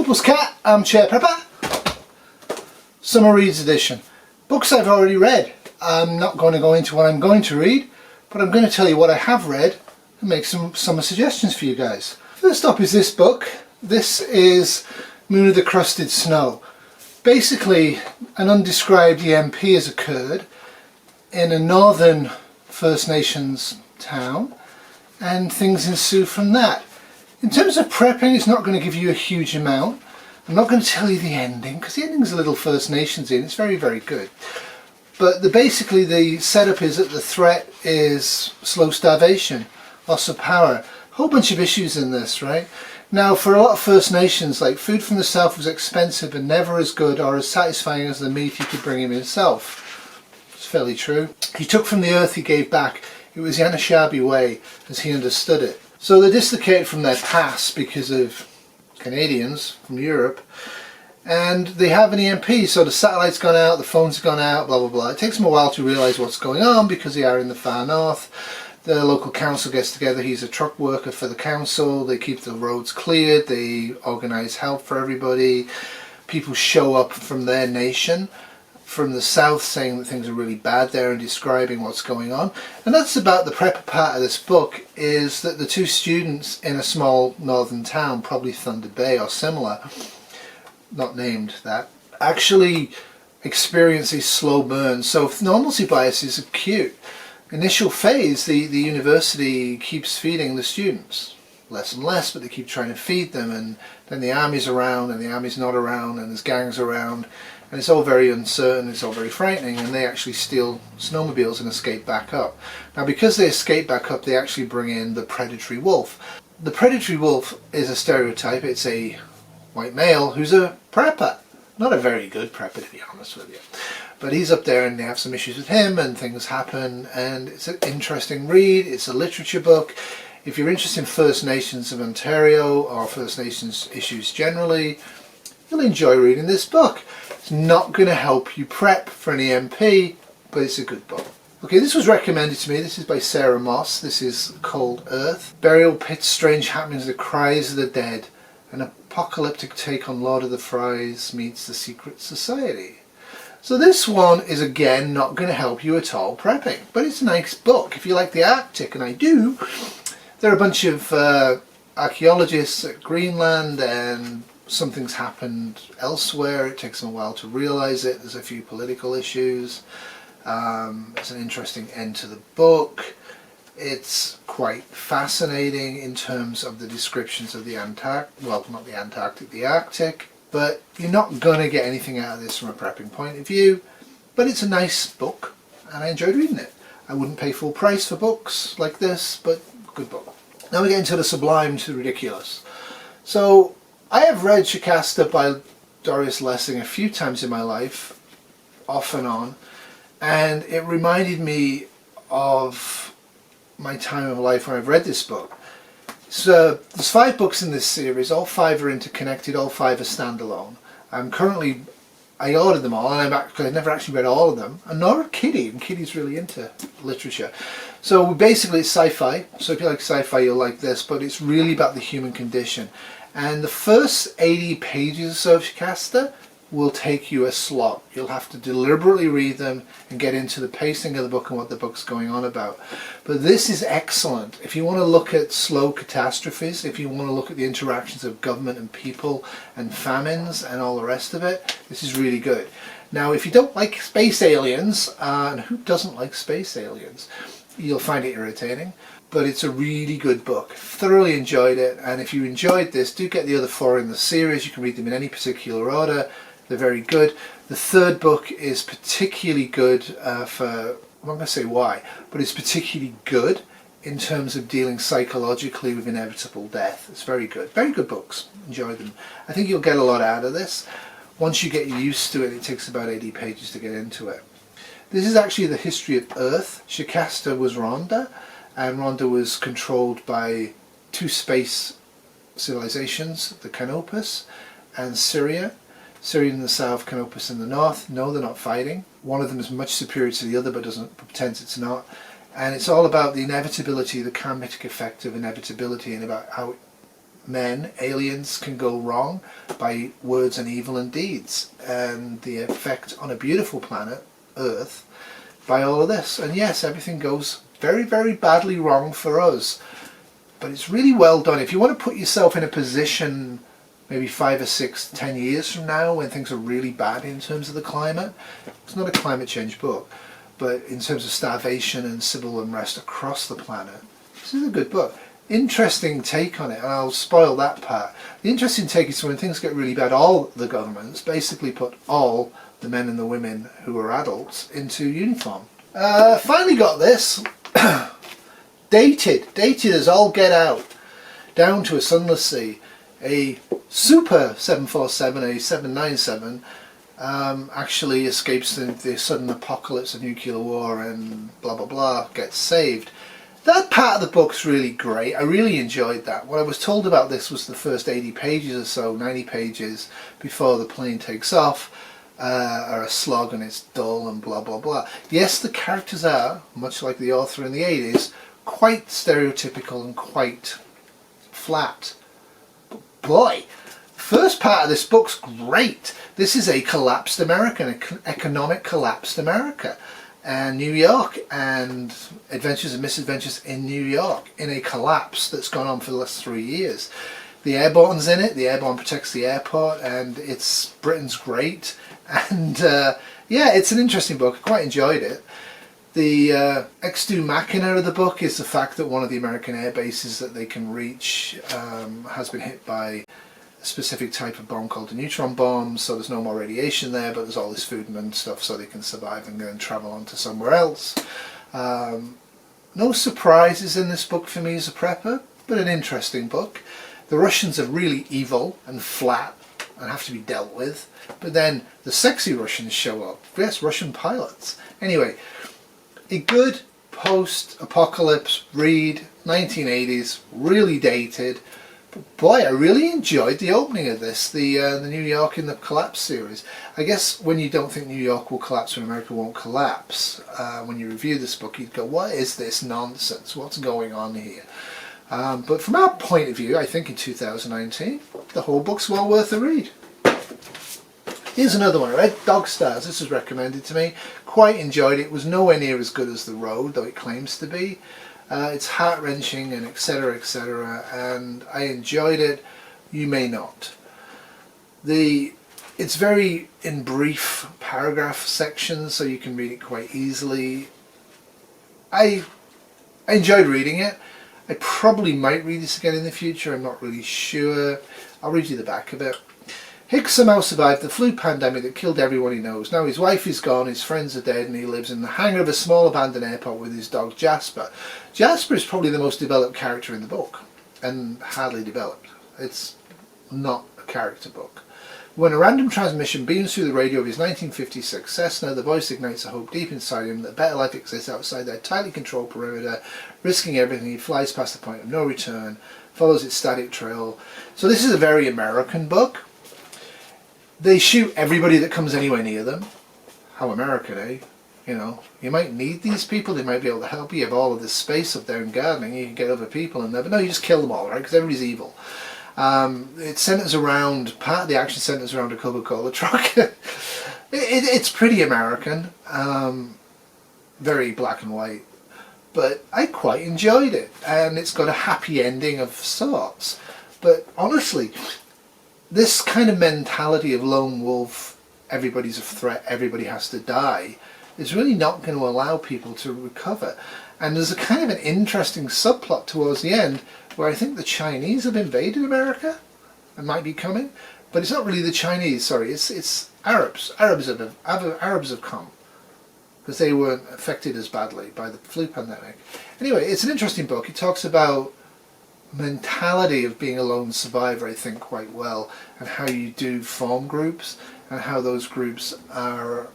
Poople's Cat, Armchair Prepper, Summer Reads Edition. Books I've already read. I'm not going to go into what I'm going to read, but I'm going to tell you what I have read and make some summer suggestions for you guys. First up is this book. This is Moon of the Crusted Snow. Basically, an undescribed EMP has occurred in a northern First Nations town, and things ensue from that. In terms of prepping, it's not going to give you a huge amount. I'm not going to tell you the ending, because the ending's a little First Nations in. It's very, very good. But basically the setup is that the threat is slow starvation, loss of power. A whole bunch of issues in this, right? Now, for a lot of First Nations, like, food from the south was expensive and never as good or as satisfying as the meat he could bring him himself. It's fairly true. He took from the earth, he gave back. It was the Anishinaabe way, as he understood it. So they're dislocated from their past because of Canadians from Europe, and they have an EMP, so the satellite's gone out, the phone's gone out, blah blah blah. It takes them a while to realise what's going on because they are in the far north. The local council gets together. He's a truck worker for the council. They keep the roads cleared, they organise help for everybody. People show up from their nation, from the south, saying that things are really bad there and describing what's going on. And that's about the prepper part of this book, is that the two students in a small northern town, probably Thunder Bay or similar, not named that, actually experience a slow burn. So normalcy biases are cute. Initial phase, the university keeps feeding the students. Less and less, but they keep trying to feed them, and then the army's around and the army's not around and there's gangs around. And it's all very uncertain, it's all very frightening, and they actually steal snowmobiles and escape back up. Now, because they escape back up, they actually bring in the predatory wolf. The predatory wolf is a stereotype. It's a white male who's a prepper. Not a very good prepper, to be honest with you. But he's up there and they have some issues with him and things happen, and it's an interesting read. It's a literature book. If you're interested in First Nations of Ontario or First Nations issues generally, you'll enjoy reading this book. It's not going to help you prep for an EMP, but it's a good book. Okay, this was recommended to me. This is by Sarah Moss. This is Cold Earth. Burial Pits, Strange Happenings, The Cries of the Dead. An apocalyptic take on Lord of the Flies meets The Secret Society. So this one is, again, not going to help you at all prepping, but it's a nice book. If you like the Arctic, and I do, there are a bunch of archaeologists at Greenland, and something's happened elsewhere. It takes them a while to realise it. There's a few political issues. It's an interesting end to the book. It's quite fascinating in terms of the descriptions of the the Arctic. But you're not going to get anything out of this from a prepping point of view. But it's a nice book, and I enjoyed reading it. I wouldn't pay full price for books like this, but good book. Now we get into the sublime to the ridiculous. So I have read Shikasta by Doris Lessing a few times in my life, off and on, and it reminded me of my time of life when I've read this book. So there's 5 books in this series. All 5 are interconnected, all 5 are standalone. I ordered them all, and I've never actually read all of them, and nor Kitty, and Kitty's really into literature. So basically it's sci-fi, so if you like sci-fi you'll like this, but it's really about the human condition. And the first 80 pages of Shikasta will take you a slog. You'll have to deliberately read them and get into the pacing of the book and what the book's going on about. But this is excellent. If you want to look at slow catastrophes, if you want to look at the interactions of government and people and famines and all the rest of it, this is really good. Now, if you don't like space aliens, and who doesn't like space aliens, you'll find it irritating. But it's a really good book. Thoroughly enjoyed it, and if you enjoyed this, do get the other 4 in the series. You can read them in any particular order. They're very good. The 3rd book is particularly good for, I'm not going to say why, but it's particularly good in terms of dealing psychologically with inevitable death. It's very good. Very good books. Enjoy them. I think you'll get a lot out of this. Once you get used to it, it takes about 80 pages to get into it. This is actually the history of Earth. Shikasta was Rhonda, and Rhonda was controlled by 2 space civilizations, the Canopus and Syria. Syria in the south, Canopus in the north. No, they're not fighting. One of them is much superior to the other, but pretends it's not. And it's all about the inevitability, the karmic effect of inevitability, and about how men, aliens, can go wrong by words and evil and deeds, and the effect on a beautiful planet, Earth, by all of this. And yes, everything goes very, very badly wrong for us, but it's really well done. If you want to put yourself in a position maybe 5 or 6, 10 years from now when things are really bad in terms of the climate, it's not a climate change book, but in terms of starvation and civil unrest across the planet, this is a good book. Interesting take on it, and I'll spoil that part. The interesting take is when things get really bad, all the governments basically put all the men and the women who are adults into uniform. Finally got this. Dated as all get out, down to a Sunless Sea. A Super 747, a 797, actually escapes the sudden apocalypse of nuclear war and blah blah blah, gets saved. That part of the book's really great. I really enjoyed that. What I was told about this was the first 80 pages or so, 90 pages before the plane takes off, are a slog and it's dull and blah blah blah. Yes, the characters are, much like the author in the 80s, quite stereotypical and quite flat. But boy, the first part of this book's great. This is a collapsed America, an economic collapsed America. And New York, and adventures and misadventures in New York in a collapse that's gone on for the last 3 years. The Airborne's in it, the Airborne protects the airport, and it's Britain's great. And yeah, it's an interesting book. I quite enjoyed it. The ex machina of the book is the fact that one of the American air bases that they can reach has been hit by a specific type of bomb called a neutron bomb, so there's no more radiation there, but there's all this food and stuff so they can survive and then travel on to somewhere else. No surprises in this book for me as a prepper, but an interesting book. The Russians are really evil and flat and have to be dealt with, but then the sexy Russians show up. Yes, Russian pilots. Anyway, a good post-apocalypse read, 1980s, really dated. But boy, I really enjoyed the opening of this, the New York in the Collapse series. I guess when you don't think New York will collapse, when America won't collapse, when you review this book, you'd go, what is this nonsense? What's going on here? But from our point of view, I think in 2019, the whole book's well worth a read. Here's another one I read, Dog Stars. This was recommended to me. Quite enjoyed it. It was nowhere near as good as The Road, though it claims to be. It's heart-wrenching and etc, and I enjoyed it. You may not. It's very in brief paragraph sections, so you can read it quite easily. I enjoyed reading it. I probably might read this again in the future, I'm not really sure. I'll read you the back of it. Hick somehow survived the flu pandemic that killed everyone he knows. Now his wife is gone, his friends are dead, and he lives in the hangar of a small abandoned airport with his dog Jasper. Jasper is probably the most developed character in the book, and hardly developed. It's not a character book. When a random transmission beams through the radio of his 1956 Cessna, the voice ignites a hope deep inside him that better life exists outside their tightly controlled perimeter. Risking everything, he flies past the point of no return, follows its static trail. So this is a very American book. They shoot everybody that comes anywhere near them. How American, eh? You know, you might need these people, they might be able to help you. You have all of this space up there in gardening, you can get other people in there, but no, you just kill them all, right? Because everybody's evil. It centers around, part of the action centers around a Coca-Cola truck. It's pretty American, very black and white, but I quite enjoyed it, and it's got a happy ending of sorts. But honestly, this kind of mentality of lone wolf, everybody's a threat, everybody has to die, is really not going to allow people to recover. And there's a kind of an interesting subplot towards the end where I think the Chinese have invaded America and might be coming, but it's not really the Chinese, sorry, it's Arabs. Arabs have come because they weren't affected as badly by the flu pandemic. Anyway, it's an interesting book. It talks about mentality of being a lone survivor, I think, quite well, and how you do form groups and how those groups are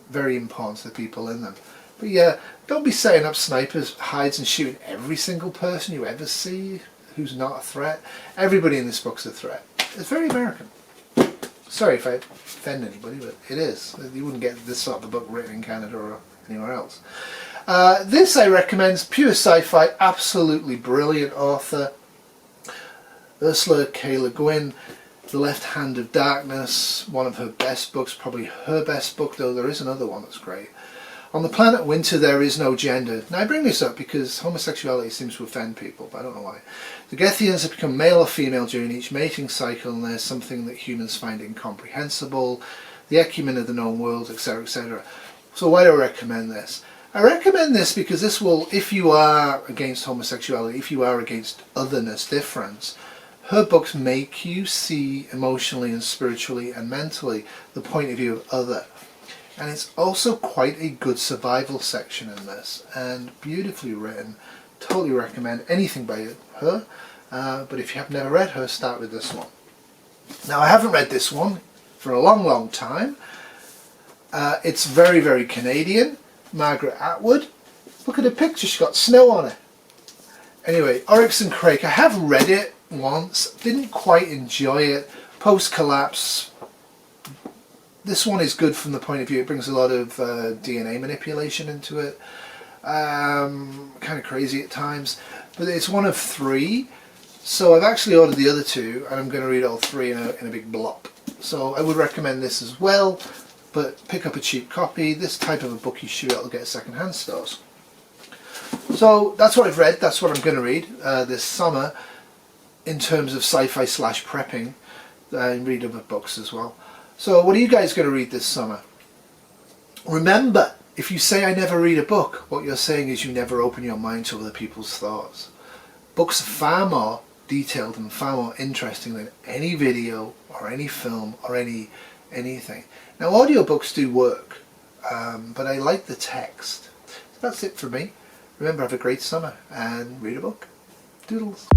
very important to the people in them. But yeah, don't be setting up snipers, hides and shooting every single person you ever see who's not a threat. Everybody in this book's a threat. It's very American. Sorry if I offend anybody, but it is. You wouldn't get this sort of a book written in Canada or anywhere else. This I recommend, pure sci-fi, absolutely brilliant author. Ursula K. Le Guin, The Left Hand of Darkness, one of her best books, probably her best book, though there is another one that's great. On the Planet Winter, There Is No Gender. Now I bring this up because homosexuality seems to offend people, but I don't know why. The Gethians have become male or female during each mating cycle, and there's something that humans find incomprehensible. The Ecumen of the Known World, etc., etc. So why do I recommend this? I recommend this because this will, if you are against homosexuality, if you are against otherness, difference, her books make you see emotionally and spiritually and mentally the point of view of other. And it's also quite a good survival section in this, and beautifully written. Totally recommend anything by her, but if you have never read her, start with this one. Now I haven't read this one for a long time. It's very, very Canadian. Margaret Atwood. Look at the picture, she's got snow on it. Anyway, Oryx and Crake, I have read it once, didn't quite enjoy it. Post-collapse. This one is good from the point of view, it brings a lot of DNA manipulation into it. Kind of crazy at times, but it's one of 3. So I've actually ordered the other 2, and I'm going to read all 3 in a big block. So I would recommend this as well, but pick up a cheap copy. This type of a book you should be able to get at second-hand stores. So that's what I've read, that's what I'm going to read this summer in terms of sci-fi / prepping, and read other books as well. So what are you guys going to read this summer? Remember, if you say I never read a book, what you're saying is you never open your mind to other people's thoughts. Books are far more detailed and far more interesting than any video or any film or anything. Now audiobooks do work, but I like the text. That's it for me. Remember, have a great summer and read a book. Doodles.